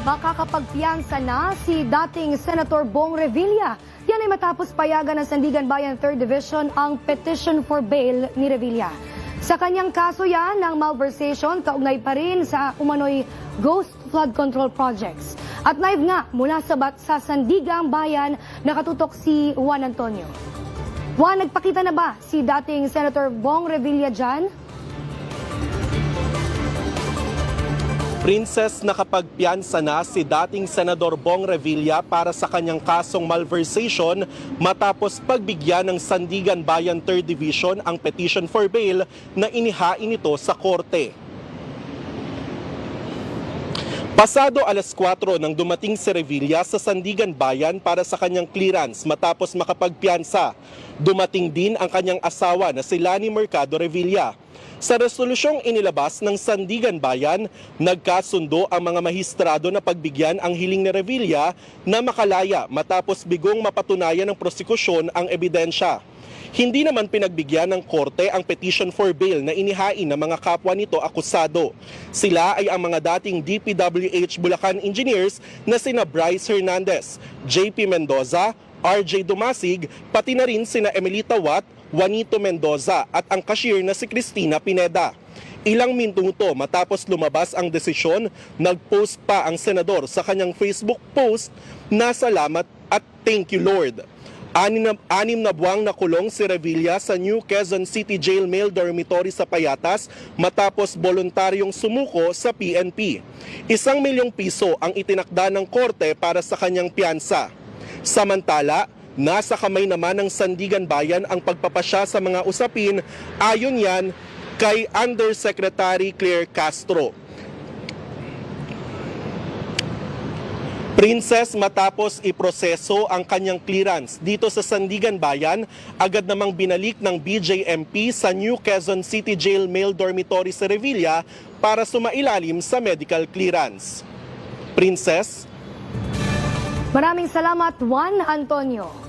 Makakapagpiyansa na si dating Senator Bong Revilla. Yan ay matapos payagan ng Sandigan Bayan 3rd Division ang petition for bail ni Revilla. Sa kanyang kaso yan ng malversation, kaugnay pa rin sa umano'y ghost flood control projects. At live nga mula sa Sandigan Bayan, nakatutok si Juan Antonio. Juan, nagpakita na ba si dating Senator Bong Revilla dyan? Princess, nakapagpiyansa na si dating Senador Bong Revilla para sa kanyang kasong malversation matapos pagbigyan ng Sandigan Bayan 3rd Division ang petition for bail na inihain nito sa korte. Pasado alas 4 nang dumating si Revilla sa Sandigan Bayan para sa kanyang clearance matapos makapagpiyansa. Dumating din ang kanyang asawa na si Lani Mercado Revilla. Sa resolusyong inilabas ng Sandigan Bayan, nagkasundo ang mga mahistrado na pagbigyan ang hiling ni Revilla na makalaya matapos bigong mapatunayan ng prosekusyon ang ebidensya. Hindi naman pinagbigyan ng korte ang petition for bail na inihain ng mga kapwa nito akusado. Sila ay ang mga dating DPWH Bulacan engineers na sina Bryce Hernandez, JP Mendoza, RJ Dumasig, pati na rin sina Emelita Watt, Juanito Mendoza at ang cashier na si Cristina Pineda. Ilang minuto matapos lumabas ang desisyon, nag-post pa ang senador sa kanyang Facebook post na salamat at thank you Lord. Anim na buwang nakulong si Revilla sa New Quezon City Jail Male Dormitory sa Payatas matapos voluntaryong sumuko sa PNP. 1 milyong piso ang itinakda ng korte para sa kanyang piyansa. Samantala, nasa kamay naman ng Sandigan Bayan ang pagpapasya sa mga usapin ayon yan kay Undersecretary Claire Castro. Princess, matapos iproseso ang kanyang clearance dito sa Sandigan Bayan, agad namang binalik ng BJMP sa New Quezon City Jail Male Dormitory sa Revilla para sumailalim sa medical clearance. Princess? Maraming salamat, Juan Antonio.